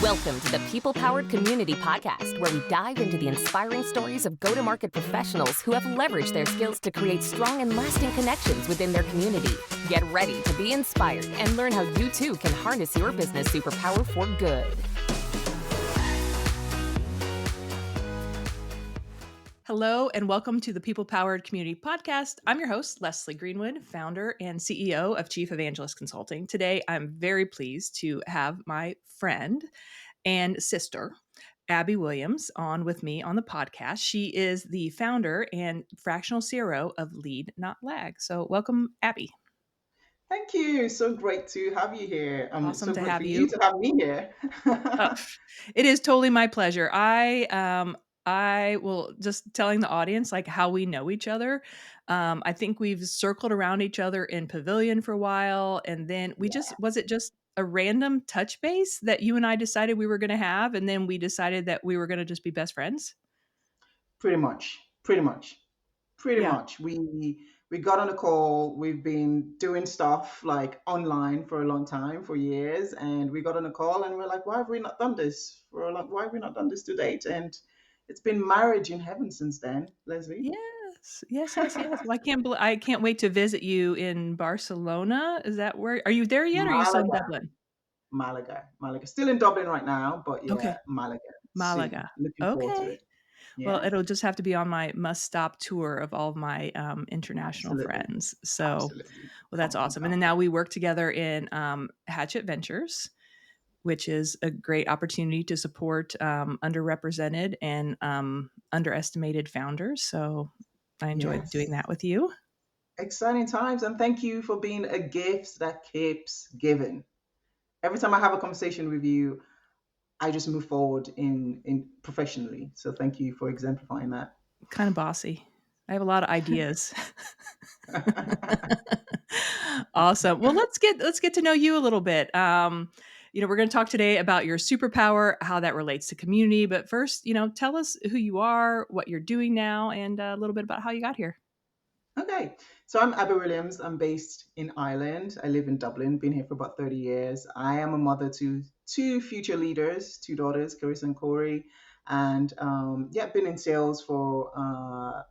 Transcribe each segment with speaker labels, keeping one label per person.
Speaker 1: Welcome to the People Powered Community Podcast, where we dive into the inspiring stories of go-to-market professionals who have leveraged their skills to create strong and lasting connections within their community. Get ready to be inspired and learn how you too can harness your business superpower for good.
Speaker 2: Hello, and welcome to the People Powered Community Podcast. I'm your host, Leslie Greenwood, founder and CEO of Chief Evangelist Consulting. Today, I'm very pleased to have my friend and sister, Abby Williams, on with me on the podcast. She is the founder and fractional CRO of Lead Not Lag. So welcome, Abby.
Speaker 3: Thank you. So great to have you here.
Speaker 2: Awesome
Speaker 3: So
Speaker 2: to
Speaker 3: great
Speaker 2: have
Speaker 3: for
Speaker 2: you.
Speaker 3: you to have me here.
Speaker 2: Oh, it is totally my pleasure. I will just telling the audience like how we know each other. I think we've circled around each other in Pavilion for a while, and then we
Speaker 3: Yeah,
Speaker 2: was it just a random touch base that you and I decided we were going to have, and then we decided that we were going to just be best friends.
Speaker 3: pretty much. Pretty much. Pretty
Speaker 2: Yeah.
Speaker 3: much. We got on a call. We've been doing stuff like online for a long time, for years, and we got on a call and we're like, why have we not done this why have we not done this to date? And it's been marriage in heaven since then, Leslie.
Speaker 2: Yes. Well, I can't wait to visit you in Barcelona. Is that where are you there yet? Or are you still in
Speaker 3: Malaga,
Speaker 2: Dublin?
Speaker 3: Malaga. Still in Dublin right now, but yeah,
Speaker 2: Okay.
Speaker 3: Malaga soon.
Speaker 2: Malaga.
Speaker 3: Looking forward to
Speaker 2: Okay.
Speaker 3: it.
Speaker 2: Well,
Speaker 3: Yeah,
Speaker 2: it'll just have to be on my must-stop tour of all of my, international
Speaker 3: absolutely.
Speaker 2: friends. So,
Speaker 3: Absolutely.
Speaker 2: well, that's
Speaker 3: Come,
Speaker 2: awesome. And then
Speaker 3: come.
Speaker 2: now we work together in, Hatchet Ventures, which is a great opportunity to support, underrepresented and, underestimated founders. So I enjoyed doing
Speaker 3: Yes.
Speaker 2: that with you.
Speaker 3: Exciting times. And thank you for being a gift that keeps giving. Every time I have a conversation with you, I just move forward in professionally. So thank you for exemplifying that.
Speaker 2: Kind of bossy. I have a lot of ideas. Awesome. Well, let's get to know you a little bit. We're going to talk today about your superpower, how that relates to community. But first, tell us who you are, what you're doing now, and a little bit about how you got here.
Speaker 3: Okay. So I'm Abby Williams. I'm based in Ireland. I live in Dublin, been here for about 30 years. I am a mother to two future leaders, two daughters, Carissa and Corey. And yeah, been in sales for, I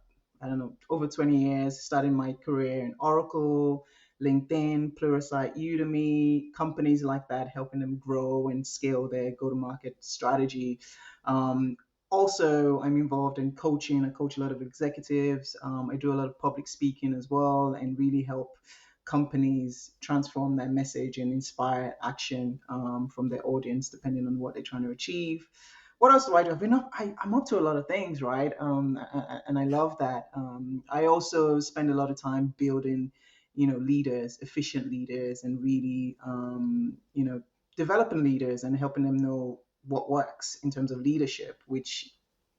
Speaker 3: don't know, over 20 years, starting my career in Oracle, LinkedIn, Pluralsight, Udemy, companies like that, helping them grow and scale their go-to-market strategy. Um, Also, I'm involved in coaching. I coach a lot of executives. I do a lot of public speaking as well, and really help companies transform their message and inspire action from their audience, depending on what they're trying to achieve. What else do I do? I'm up to a lot of things, right? And I love that. I also spend a lot of time building, leaders, efficient leaders, and really, developing leaders and helping them know what works in terms of leadership, which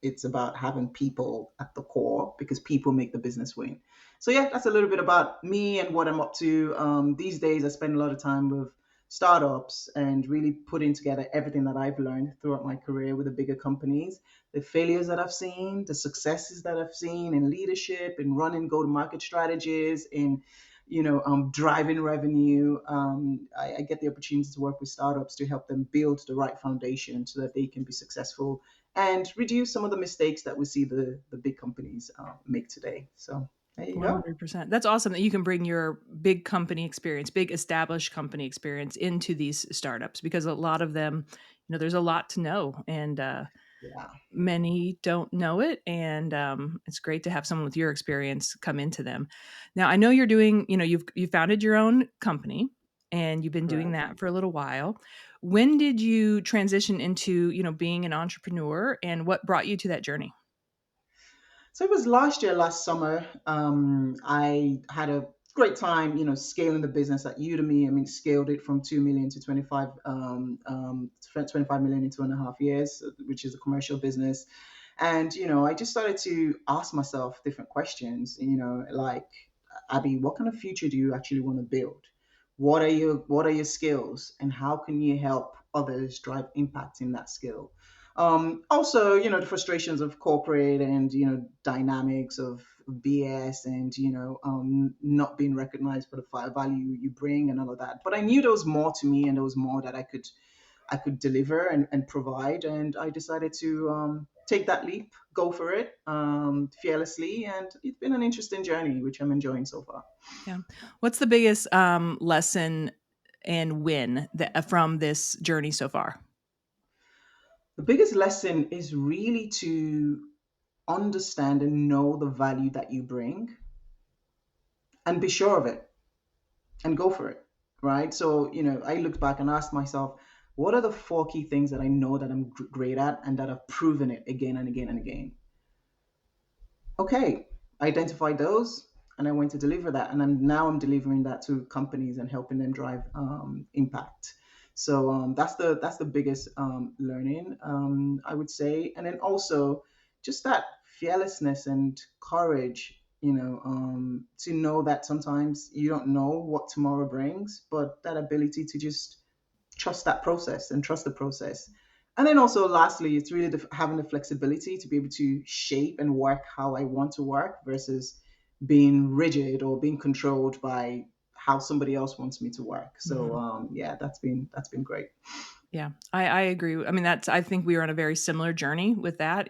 Speaker 3: it's about having people at the core because people make the business win. So yeah, that's a little bit about me and what I'm up to. These days, I spend a lot of time with startups and really putting together everything that I've learned throughout my career with the bigger companies, the failures that I've seen, the successes that I've seen in leadership, in running go-to-market strategies, in driving revenue. I get the opportunity to work with startups to help them build the right foundation so that they can be successful and reduce some of the mistakes that we see the big companies make today. So there you go.
Speaker 2: 100%. That's awesome that you can bring your big company experience, big established company experience into these startups because a lot of them, there's a lot to know and
Speaker 3: Yeah.
Speaker 2: many don't know it. And it's great to have someone with your experience come into them. Now, I know you're doing, you founded your own company and you've been doing
Speaker 3: Correct.
Speaker 2: that for a little while. When did you transition into, being an entrepreneur and what brought you to that journey?
Speaker 3: So it was last summer. I had a great time, scaling the business at Udemy. I mean, scaled it from 2 million to 25 million in 2.5 years, which is a commercial business. And, I just started to ask myself different questions, like, Abby, what kind of future do you actually want to build? What are your skills and how can you help others drive impact in that skill? Also, the frustrations of corporate and, dynamics of BS and, not being recognized for the value you bring and all of that. But I knew there was more to me and there was more that I could I could deliver and provide. And I decided to take that leap, go for it fearlessly. And it's been an interesting journey, which I'm enjoying so far.
Speaker 2: Yeah. What's the biggest lesson and win that from this journey so far?
Speaker 3: The biggest lesson is really to understand and know the value that you bring and be sure of it and go for it. Right. So, I looked back and asked myself, what are the four key things that I know that I'm great at and that I've proven it again and again and again? Okay, I identified those and I went to deliver that. And I'm delivering that to companies and helping them drive impact. So that's the biggest learning, I would say. And then also just that fearlessness and courage, to know that sometimes you don't know what tomorrow brings, but that ability to just trust that process and trust the process. And then also, lastly, it's really having the flexibility to be able to shape and work how I want to work versus being rigid or being controlled by how somebody else wants me to work. So
Speaker 2: Mhm.
Speaker 3: yeah, that's been great.
Speaker 2: Yeah, I agree. I mean, I think we are on a very similar journey with that.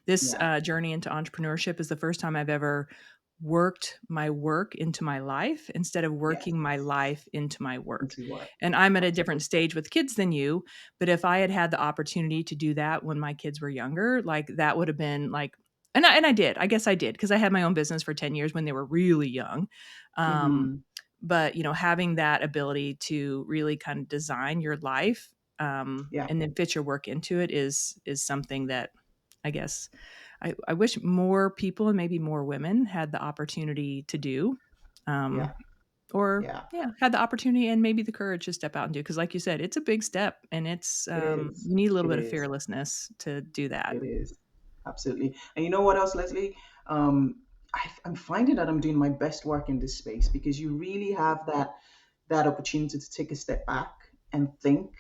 Speaker 2: This
Speaker 3: Yeah,
Speaker 2: journey into entrepreneurship is the first time I've ever worked my work into my life instead of
Speaker 3: yes,
Speaker 2: working my life into my work.
Speaker 3: into work.
Speaker 2: And I'm at a different
Speaker 3: Absolutely.
Speaker 2: stage with kids than you, but if I had had the opportunity to do that when my kids were younger, like that would have been like, and I did. I guess I did because I had my own business for 10 years when they were really young. Um,
Speaker 3: Hmm.
Speaker 2: but having that ability to really kind of design your life
Speaker 3: Yeah,
Speaker 2: and then fit your work into it is something that I guess I wish more people and maybe more women had the opportunity to do,
Speaker 3: yeah,
Speaker 2: or
Speaker 3: yeah.
Speaker 2: yeah, had the opportunity and maybe the courage to step out and do. Because, like you said, it's a big step, and it's
Speaker 3: It is.
Speaker 2: you need a little
Speaker 3: It
Speaker 2: bit of
Speaker 3: is.
Speaker 2: fearlessness to do that.
Speaker 3: It is. Absolutely. And you know what else, Leslie? Um, I'm finding that I'm doing my best work in this space because you really have that opportunity to take a step back and think,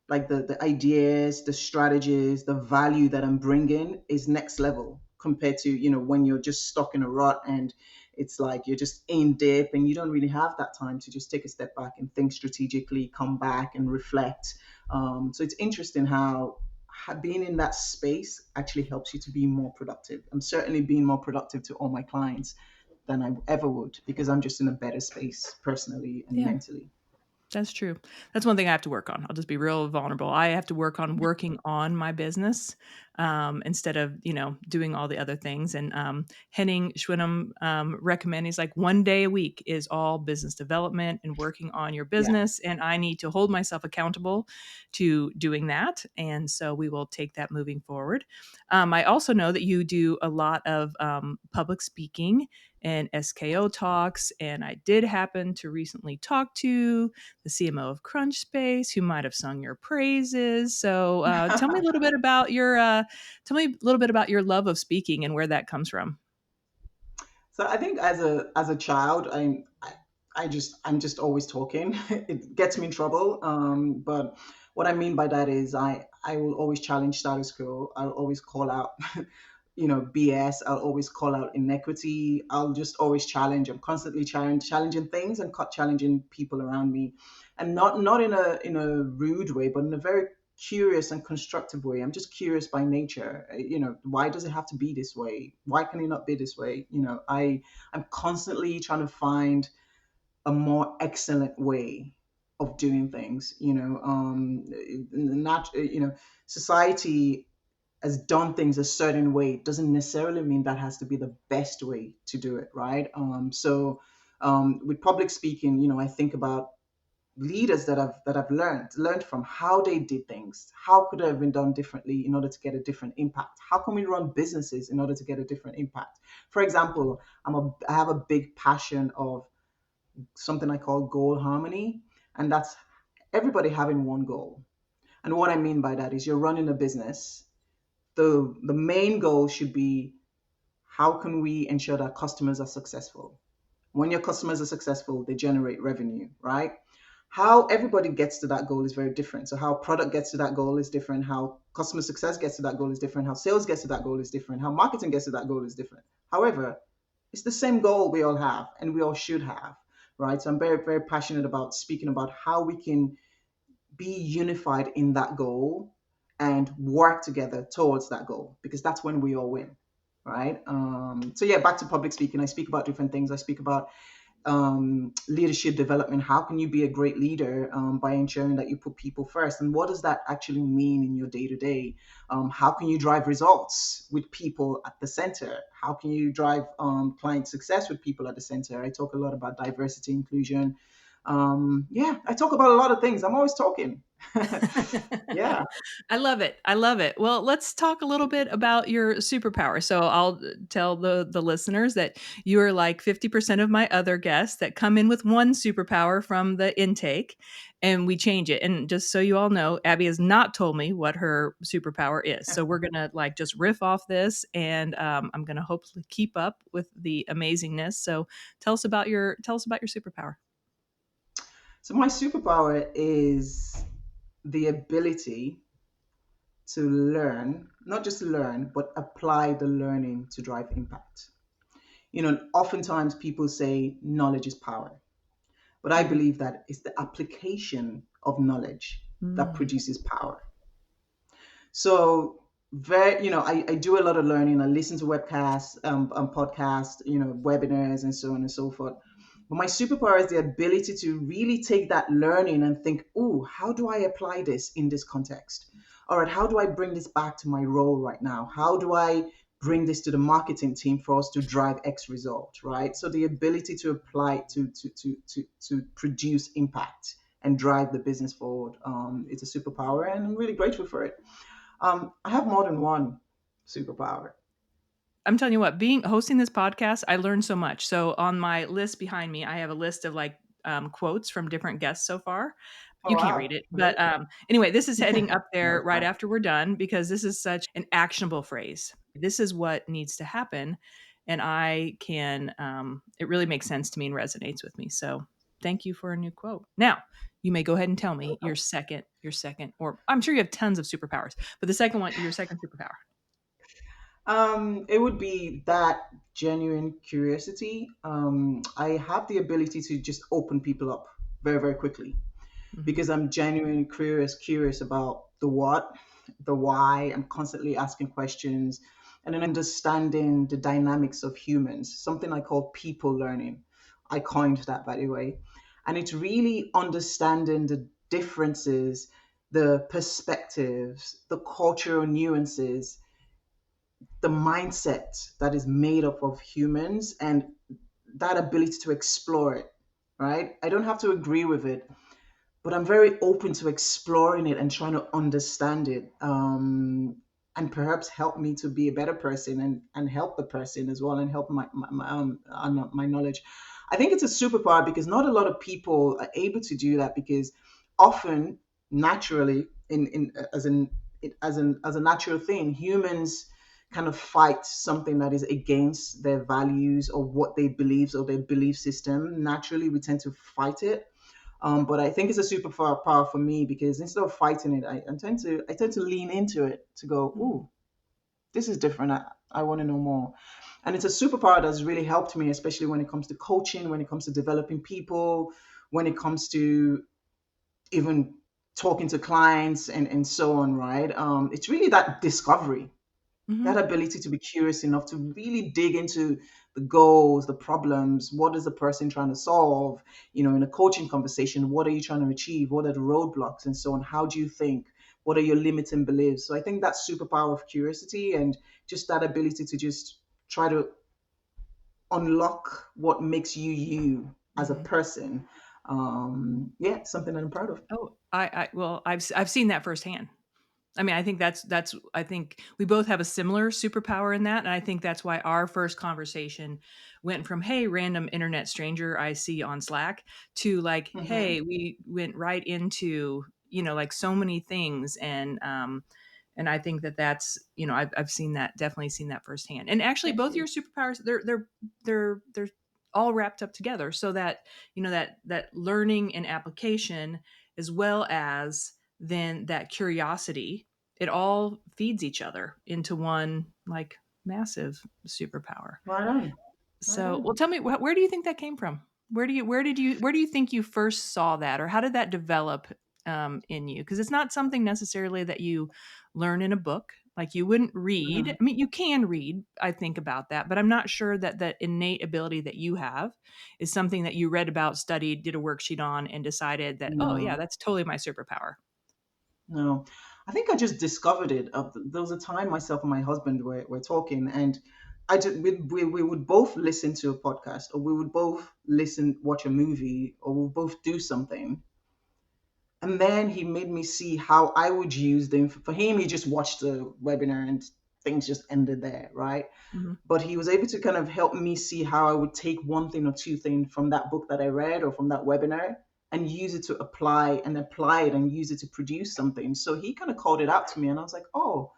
Speaker 3: like the ideas, the strategies, the value that I'm bringing is next level compared to, when you're just stuck in a rut and it's like you're just in deep and you don't really have that time to just take a step back and think strategically, come back and reflect. So it's interesting how being in that space actually helps you to be more productive. I'm certainly being more productive to all my clients than I ever would because I'm just in a better space personally and
Speaker 2: Yeah.
Speaker 3: mentally.
Speaker 2: That's true. That's one thing I have to work on. I'll just be real vulnerable. I have to work on working on my business instead of, doing all the other things. And Henning Schwinnem recommend he's like 1 day a week is all business development and working on your
Speaker 3: Yeah.
Speaker 2: business. And I need to hold myself accountable to doing that. And so we will take that moving forward. I also know that you do a lot of public speaking and SKO talks. And I did happen to recently talk to the CMO of Crunchbase, who might have sung your praises. So, tell me a little bit about your love of speaking and where that comes from.
Speaker 3: So I think as a child, I'm just always talking. It gets me in trouble. But what I mean by that is I will always challenge status quo. I'll always call out BS. I'll always call out inequity. I'll just always challenge. I'm constantly challenging things and challenging people around me, and not in a rude way, but in a very curious and constructive way. I'm just curious by nature. Why does it have to be this way? Why can it not be this way? I'm constantly trying to find a more excellent way of doing things. Not society has done things a certain way doesn't necessarily mean that has to be the best way to do it, right? So with public speaking, I think about leaders that I've learned from how they did things. How could it have been done differently in order to get a different impact? How can we run businesses in order to get a different impact? For example, I have a big passion of something I call goal harmony, and that's everybody having one goal. And what I mean by that is you're running a business. The main goal should be how can we ensure that customers are successful? When your customers are successful, they generate revenue, right? How everybody gets to that goal is very different. So how product gets to that goal is different. How customer success gets to that goal is different. How sales gets to that goal is different. How marketing gets to that goal is different. However, it's the same goal we all have and we all should have, right? So I'm very, very passionate about speaking about how we can be unified in that goal and work together towards that goal, because that's when we all win, right? So yeah, back to public speaking. I speak about different things. I speak about leadership development. How can you be a great leader by ensuring that you put people first? And what does that actually mean in your day to day? How can you drive results with people at the center? How can you drive client success with people at the center? I talk a lot about diversity, inclusion. Yeah, I talk about a lot of things. I'm always talking. Yeah.
Speaker 2: I love it. I love it. Well, let's talk a little bit about your superpower. So I'll tell the listeners that you are like 50% of my other guests that come in with one superpower from the intake, and we change it. And just so you all know, Abby has not told me what her superpower is. So we're going to like just riff off this, and I'm going to hopefully keep up with the amazingness. So tell us about your superpower.
Speaker 3: So my superpower is the ability to learn, not just learn, but apply the learning to drive impact. Oftentimes people say knowledge is power, but I believe that it's the application of knowledge that
Speaker 2: Mm.
Speaker 3: produces power. So I do a lot of learning. I listen to webcasts, podcasts, webinars, and so on and so forth. But my superpower is the ability to really take that learning and think, oh, how do I apply this in this context? All right, how do I bring this back to my role right now? How do I bring this to the marketing team for us to drive X result, right? So the ability to apply to produce impact and drive the business forward, it's a superpower, and I'm really grateful for it. I have more than one superpower.
Speaker 2: I'm telling you what, being hosting this podcast, I learned so much. So on my list behind me, I have a list of like quotes from different guests so far.
Speaker 3: Oh
Speaker 2: You can't read
Speaker 3: wow,
Speaker 2: it, but
Speaker 3: great.
Speaker 2: anyway, this is heading up
Speaker 3: No,
Speaker 2: there
Speaker 3: it's
Speaker 2: right
Speaker 3: fine.
Speaker 2: after we're done because this is such an actionable phrase. This is what needs to happen, and I can. It really makes sense to me and resonates with me. So thank you for a new quote. Now you may go ahead and tell me your second, or I'm sure you have tons of superpowers, but the second one, your second superpower.
Speaker 3: It would be that genuine curiosity. I have the ability to just open people up very, very quickly
Speaker 2: Mhm.
Speaker 3: because I'm genuinely curious about the what, the why. I'm constantly asking questions and then understanding the dynamics of humans, something I call people learning. I coined that, by the way. And it's really understanding the differences, the perspectives, the cultural nuances, the mindset that is made up of humans, and that ability to explore it, right? I don't have to agree with it, but I'm very open to exploring it and trying to understand it, and perhaps help me to be a better person, and help the person as well, and help my knowledge. I think it's a superpower because not a lot of people are able to do that, because often, naturally, in as a natural thing, humans kind of fight something that is against their values or what they believe, or their belief system. Naturally, we tend to fight it, but I think it's a super power for me, because instead of fighting it, I tend to lean into it to go, ooh, this is different. I want to know more. And it's a superpower that's really helped me, especially when it comes to coaching, when it comes to developing people, when it comes to even talking to clients, and so on, right? It's really that discovery, that
Speaker 2: Mhm.
Speaker 3: ability to be curious enough to really dig into the goals, the problems. What is the person trying to solve? In a coaching conversation, what are you trying to achieve? What are the roadblocks, and so on? How do you think? What are your limiting beliefs? So I think that superpower of curiosity, and just that ability to just try to unlock what makes you you as a
Speaker 2: Mhm.
Speaker 3: person. Yeah, something that I'm proud of.
Speaker 2: Oh, well, I've seen that firsthand. I mean, I think that's I think we both have a similar superpower in that, and I think that's why our first conversation went from "Hey, random internet stranger I see on Slack" to like,
Speaker 3: Hmm.
Speaker 2: "Hey," we went right into like so many things, and I think that's I've seen that, definitely seen that firsthand. And actually,
Speaker 3: Thank
Speaker 2: both
Speaker 3: you.
Speaker 2: your superpowers they're all wrapped up together, so that that learning and application, as well as then that curiosity, it all feeds each other into one like massive superpower.
Speaker 3: Right on. Right
Speaker 2: So, well,
Speaker 3: on.
Speaker 2: tell me, where do you think that came from? Where do you think you first saw that, or how did that develop in you? Because it's not something necessarily that you learn in a book. Like you wouldn't read.
Speaker 3: Mhm.
Speaker 2: I mean, you can read, I think about that, but I'm not sure that that innate ability that you have is something that you read about, studied, did a worksheet on, and decided that, oh, yeah,
Speaker 3: No,
Speaker 2: that's totally my superpower.
Speaker 3: no. I think I just discovered it. There was a time myself and my husband were talking, and we would both listen to a podcast, or we would both watch a movie, or we would both do something. And then he made me see how I would use them. For him, he just watched the webinar and things just ended there, right?
Speaker 2: Mhm.
Speaker 3: But he was able to kind of help me see how I would take one thing or two things from that book that I read or from that webinar and use it to apply it and use it to produce something. So he kind of called it out to me and I was like, oh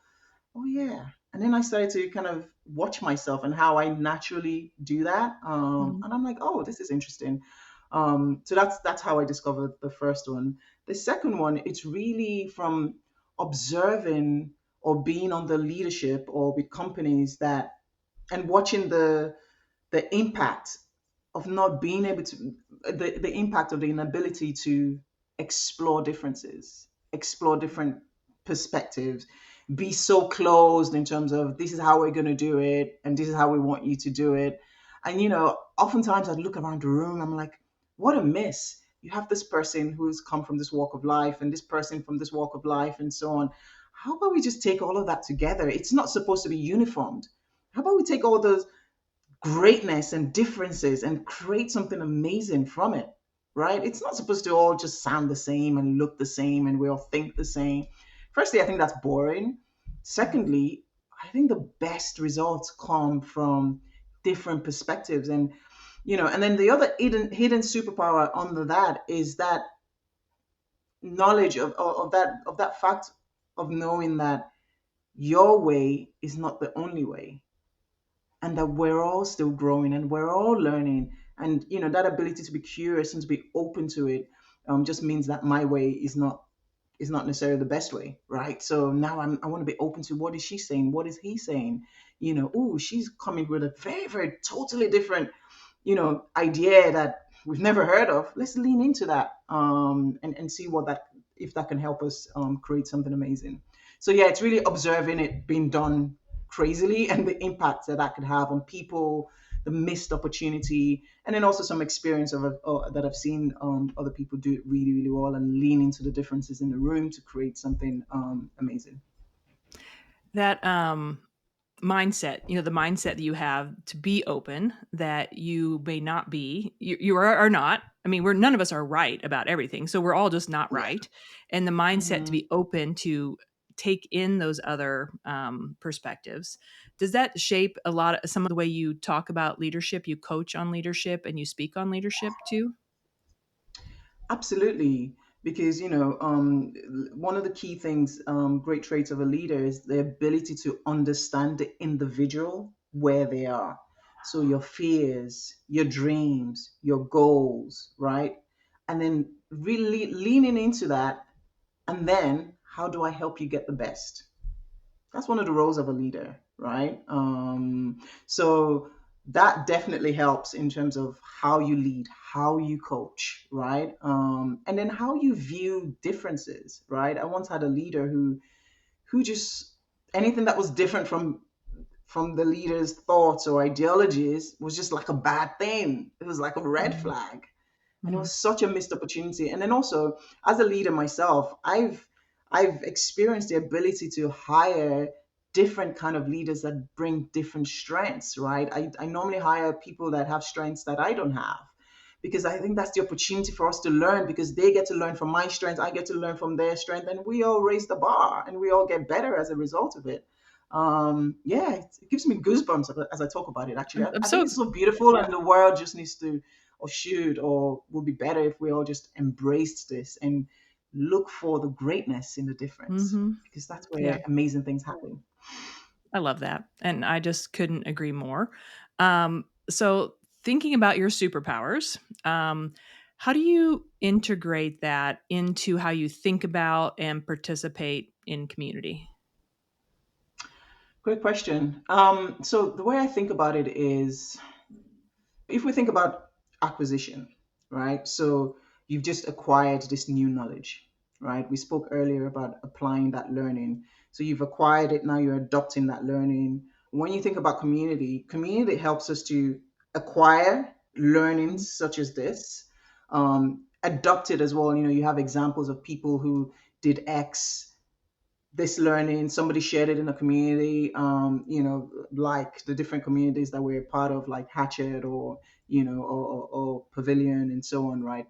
Speaker 3: yeah. And then I started to kind of watch myself and how I naturally do that.
Speaker 2: Mhm.
Speaker 3: And I'm like, oh, this is interesting. So that's how I discovered the first one. The second one, it's really from observing or being on the leadership or with companies that and watching the impact of not being able to the impact of the inability to explore differences, explore different perspectives, be so closed in terms of this is how we're going to do it and this is how we want you to do it. And oftentimes I'd look around the room, I'm like, what a miss. You have this person who's come from this walk of life and this person from this walk of life and so on. How about we just take all of that together? It's not supposed to be uniformed. How about we take all those greatness and differences and create something amazing from it, right? It's not supposed to all just sound the same and look the same and we all think the same. Firstly, I think that's boring. Secondly, I think the best results come from different perspectives. And then the other hidden superpower under that is that knowledge of that fact of knowing that your way is not the only way and that we're all still growing and we're all learning. And that ability to be curious and to be open to it just means that my way is not necessarily the best way, right? So now I want to be open to what is she saying, what is he saying. Oh, she's coming with a very, very totally different idea that we've never heard of. Let's lean into that and see what that if that can help us create something amazing. So yeah, it's really observing it being done crazily and the impact that that could have on people, the missed opportunity, and then also some experience that I've seen other people do it really, really well and lean into the differences in the room to create something amazing.
Speaker 2: That mindset, the mindset that you have to be open, that you may not be, you are not. I mean, we're none of us are right about everything, so we're all just not
Speaker 3: Yeah.
Speaker 2: right. And the mindset to
Speaker 3: Hmm.
Speaker 2: be open to take in those other perspectives, does that shape a lot of some of the way you talk about leadership, you coach on leadership, and you speak on leadership too?
Speaker 3: Absolutely, because one of the key things, great traits of a leader is the ability to understand the individual where they are. So your fears, your dreams, your goals, right? And then really leaning into that, and then how do I help you get the best? That's one of the roles of a leader, right? So that definitely helps in terms of how you lead, how you coach, right? And then how you view differences, right? I once had a leader who just anything that was different from the leader's thoughts or ideologies was just like a bad thing. It was like a red
Speaker 2: Mhm.
Speaker 3: flag, and it
Speaker 2: Mhm.
Speaker 3: was such a missed opportunity. And then also, as a leader myself, I've experienced the ability to hire different kind of leaders that bring different strengths, right? I normally hire people that have strengths that I don't have, because I think that's the opportunity for us to learn, because they get to learn from my strengths, I get to learn from their strength, and we all raise the bar and we all get better as a result of it. Yeah, it gives me goosebumps as I talk about it. Actually,
Speaker 2: I'm
Speaker 3: I think
Speaker 2: so
Speaker 3: it's so beautiful, and the world just needs to, or should, or would be better if we all just embraced this and look for the greatness in the difference,
Speaker 2: Mhm.
Speaker 3: because that's
Speaker 2: Yeah.
Speaker 3: where amazing things happen.
Speaker 2: I love that, and I just couldn't agree more. So thinking about your superpowers, how do you integrate that into how you think about and participate in community?
Speaker 3: Great question. So the way I think about it is, if we think about acquisition, right? So you've just acquired this new knowledge. right? We spoke earlier about applying that learning. So you've acquired it, now you're adopting that learning. When you think about community, community helps us to acquire learnings such as this, adopt it as well. You know, you have examples of people who did X, this learning, somebody shared it in a community, like the different communities that we're part of, like Hatchet or, or Pavilion and so on, right?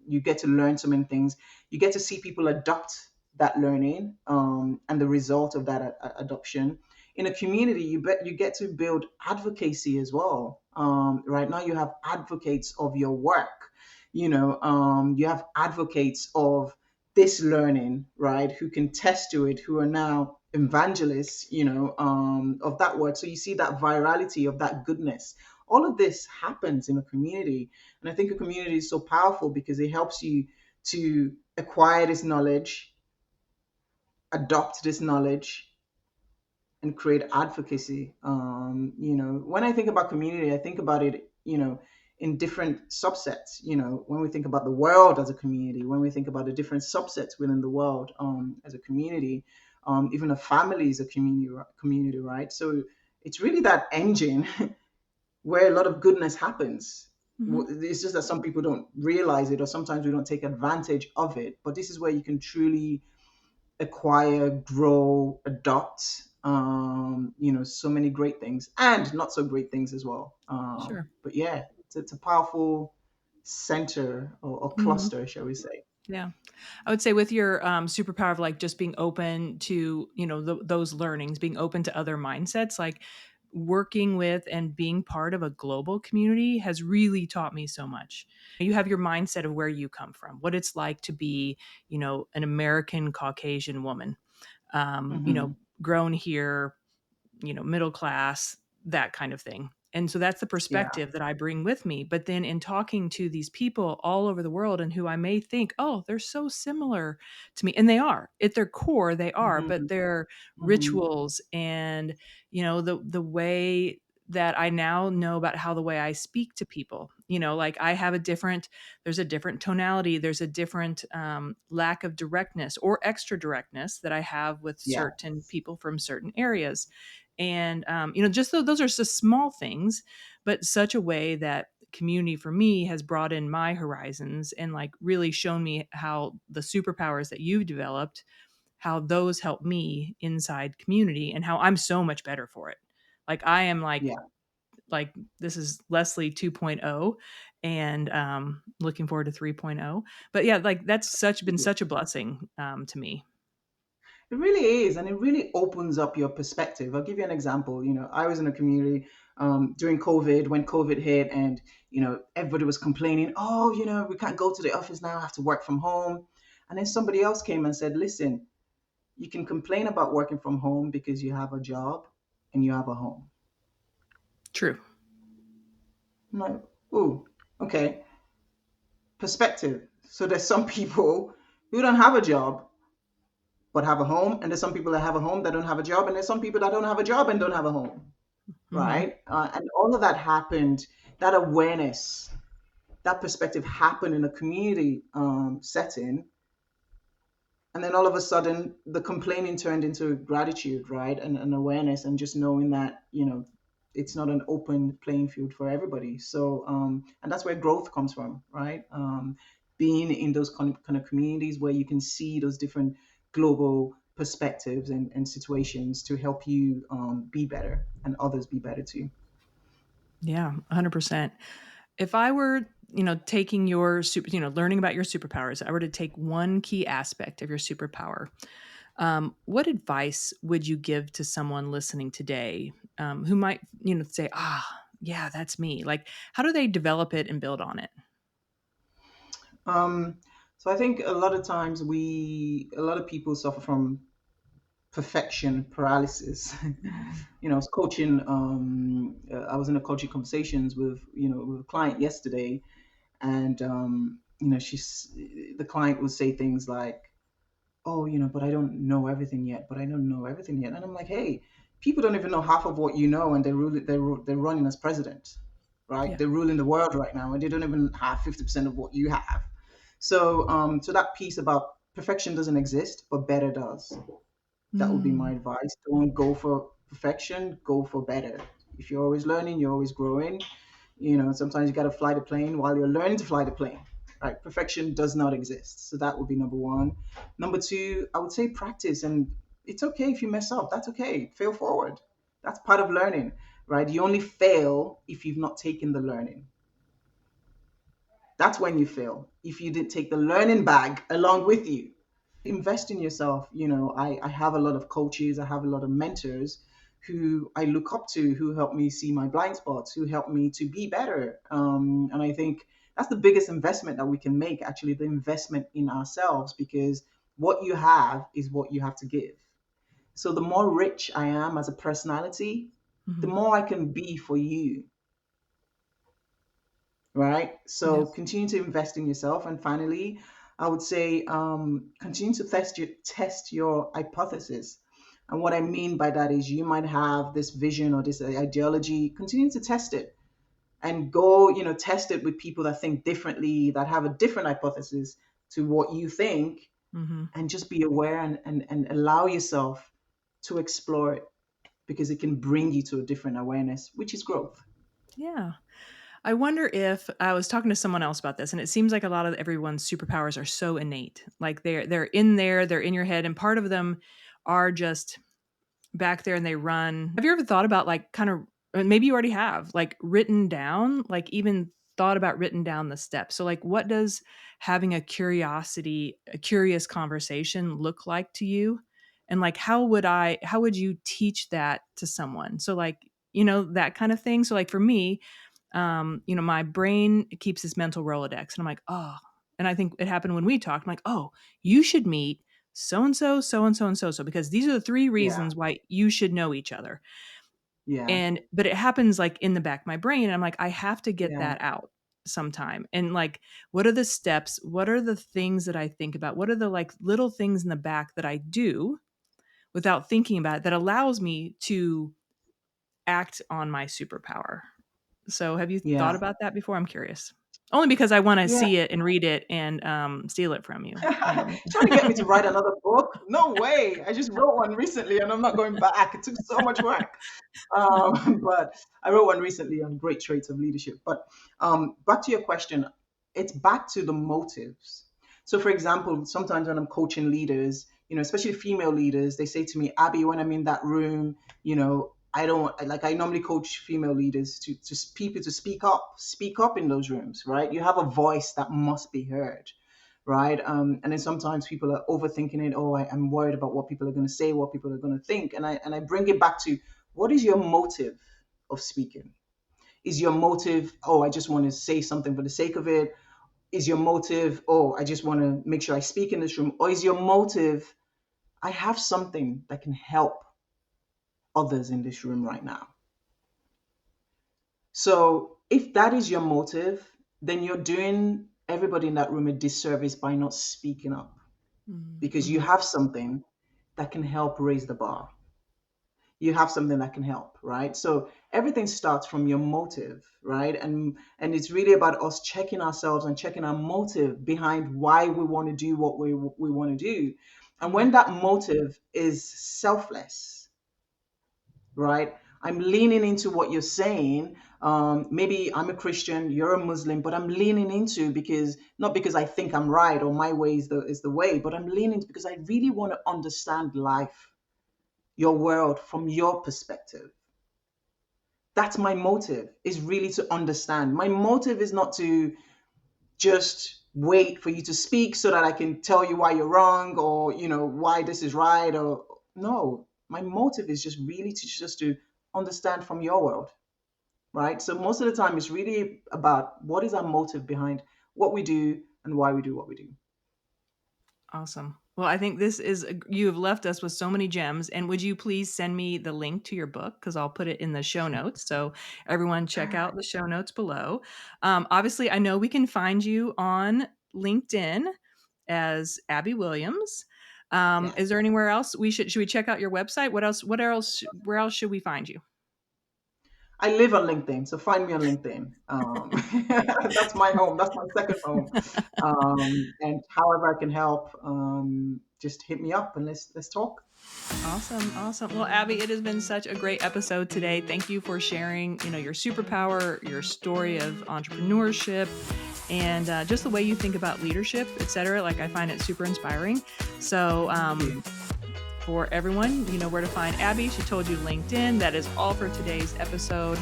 Speaker 3: You get to learn so many things. You get to see people adopt that learning, and the result of that adoption. In a community, you get to build advocacy as well. Right now, you have advocates of your work. You have advocates of this learning, right? Who can test to it, who are now evangelists, of that word. So you see that virality of that goodness. All of this happens in a community. And I think a community is so powerful because it helps you to acquire this knowledge, adopt this knowledge, and create advocacy. When I think about community, I think about it, in different subsets. When we think about the world as a community, when we think about the different subsets within the world, as a community, even a family is a community, right? So it's really that engine where a lot of goodness happens. It's just that some people don't realize it, or sometimes we don't take advantage of it. But this is where you can truly acquire, grow, adopt, so many great things and not so great things as well.
Speaker 2: Sure.
Speaker 3: But yeah, it's a powerful center or cluster, shall we say.
Speaker 2: Yeah. I would say with your superpower of like just being open to, those learnings, being open to other mindsets, like working with and being part of a global community has really taught me so much. You have your mindset of where you come from, what it's like to be, an American Caucasian woman,
Speaker 3: Hmm.
Speaker 2: grown here, middle class, that kind of thing. And so that's the
Speaker 3: Yeah.
Speaker 2: perspective that I bring with me. But then in talking to these people all over the world and who I may think, oh, they're so similar to me. And they are. At their core, they are, but
Speaker 3: Hmm.
Speaker 2: their
Speaker 3: Hmm.
Speaker 2: rituals and, the way that I now know about how the way I speak to people, like I have there's a different tonality, there's a different lack of directness or extra directness that I have with
Speaker 3: Yeah.
Speaker 2: certain people from certain areas. And just those are just small things, but such a way that community for me has broadened my horizons and like really shown me how the superpowers that you've developed, how those help me inside community and how I'm so much better for it. Like I am
Speaker 3: Yeah.
Speaker 2: like this is Leslie 2.0 and looking forward to 3.0. But yeah, like that's been such a blessing to me.
Speaker 3: It really is, and it really opens up your perspective. I'll give you an example. I was in a community during COVID, when COVID hit, and everybody was complaining, oh, we can't go to the office now, I have to work from home. And then somebody else came and said, listen, you can complain about working from home because you have a job and you have a home.
Speaker 2: True.
Speaker 3: I'm like, ooh, okay, perspective. So there's some people who don't have a job but have a home, and there's some people that have a home that don't have a job, and there's some people that don't have a job and don't have a home,
Speaker 2: Hmm.
Speaker 3: right? And all of that happened, that awareness, that perspective happened in a community setting. And then all of a sudden, the complaining turned into gratitude, right? And awareness, and just knowing that, it's not an open playing field for everybody. So, and that's where growth comes from, right? Being in those kind of communities where you can see those different global perspectives and situations to help you be better and others be better too.
Speaker 2: Yeah, 100%. If I were, taking your learning about your superpowers, I were to take one key aspect of your superpower, what advice would you give to someone listening today, who might, say, ah, yeah, that's me. Like, how do they develop it and build on it?
Speaker 3: Um, so I think a lot of times a lot of people suffer from perfection paralysis. I was coaching. I was in a coaching conversations with with a client yesterday, and the client would say things like, "Oh, but I don't know everything yet. But I don't know everything yet." And I'm like, "Hey, people don't even know half of what you know, and they're running as president, right?
Speaker 2: Yeah.
Speaker 3: They're ruling the world right now, and they don't even have 50% of what you have." So that piece about perfection doesn't exist, but better does. That would be my
Speaker 2: Mm.
Speaker 3: advice. Don't go for perfection, go for better. If you're always learning, you're always growing. Sometimes you got to fly the plane while you're learning to fly the plane. Right? Perfection does not exist. So that would be number one. Number two, I would say practice. And it's okay if you mess up. That's okay. Fail forward. That's part of learning, right? You only fail if you've not taken the learning. That's when you fail. If you didn't take the learning bag along with you, invest in yourself. I have a lot of coaches, I have a lot of mentors who I look up to, who help me see my blind spots, who help me to be better. And I think that's the biggest investment that we can make, actually, the investment in ourselves, because what you have is what you have to give. So the more rich I am as a personality, the
Speaker 2: Mhm.
Speaker 3: more I can be for you, right? So
Speaker 2: Yeah.
Speaker 3: continue to invest in yourself. And finally, I would say continue to test your hypothesis. And what I mean by that is you might have this vision or this ideology. Continue to test it and go, test it with people that think differently, that have a different hypothesis to what you think,
Speaker 2: Hmm.
Speaker 3: and just be aware and allow yourself to explore it, because it can bring you to a different awareness, which is growth.
Speaker 2: Yeah. I wonder if I was talking to someone else about this, and it seems like a lot of everyone's superpowers are so innate. Like they're in there, they're in your head, and part of them are just back there and they run. Have you ever thought about like kind of maybe you already have like written down, like even thought about written down the steps. So like what does having a curious conversation look like to you? And like how would you teach that to someone? So like, that kind of thing. So like for me, my brain keeps this mental Rolodex and I'm like, oh, and I think it happened when we talked. I'm like, oh, you should meet so and so, so and so, and so, so, because these are the three
Speaker 3: Yeah,
Speaker 2: reasons why you should know each other.
Speaker 3: yeah,
Speaker 2: But it happens like in the back of my brain. And I'm like, I have to get
Speaker 3: yeah,
Speaker 2: that out sometime. And like, what are the steps? What are the things that I think about? What are the like little things in the back that I do without thinking about it that allows me to act on my superpower? So have you thought
Speaker 3: yeah.
Speaker 2: about that before? I'm curious. Only because I want to
Speaker 3: Yeah.
Speaker 2: see it and read it and steal it from you.
Speaker 3: Trying to get me to write another book? No way. I just wrote one recently and I'm not going back. It took so much work. But I wrote one recently on great traits of leadership. But back to your question, it's back to the motives. So, for example, sometimes when I'm coaching leaders, especially female leaders, they say to me, Abby, when I'm in that room, I don't like, I normally coach female leaders to people to speak up in those rooms, right? You have a voice that must be heard, right? And then sometimes people are overthinking it. Oh, I'm worried about what people are going to say, what people are going to think. And I bring it back to, what is your motive of speaking? Is your motive, oh, I just want to say something for the sake of it? Is your motive, oh, I just want to make sure I speak in this room? Or is your motive, I have something that can help others in this room right now? So if that is your motive, then you're doing everybody in that room a disservice by not speaking up, because you
Speaker 2: Mm-hmm.
Speaker 3: have something that can help raise the bar. You have something that can help, right? So everything starts from your motive, right? And it's really about us checking ourselves and checking our motive behind why we want to do what we want to do. And
Speaker 2: Mm-hmm.
Speaker 3: when that motive is selfless, right? I'm leaning into what you're saying. Maybe I'm a Christian, you're a Muslim, but I'm leaning into, because not because I think I'm right or my way is the way, but I'm leaning because I really want to understand life, your world from your perspective. That's my motive, is really to understand. My motive is not to just wait for you to speak so that I can tell you why you're wrong, or why this is right. Or no, my motive is just really to understand from your world, right? So most of the time it's really about what is our motive behind what we do and why we do what we do.
Speaker 2: Awesome. Well, I think you have left us with so many gems. And would you please send me the link to your book? Because I'll put it in the show notes. So everyone check out the show notes below. Obviously, I know we can find you on LinkedIn as Abby Williams.
Speaker 3: Yes.
Speaker 2: Is there anywhere else should we check out your website? What else, where else should we find you?
Speaker 3: I live on LinkedIn, so find me on LinkedIn. That's my home. That's my second home. And however I can help, just hit me up and let's talk.
Speaker 2: Awesome. Well, Abby, it has been such a great episode today. Thank you for sharing, your superpower, your story of entrepreneurship, and just the way you think about leadership, etc. Like, I find it super inspiring. So, for everyone, you know where to find Abby. She told you LinkedIn. That is all for today's episode.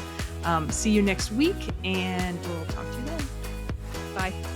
Speaker 2: See you next week, and we'll talk to you then. Bye.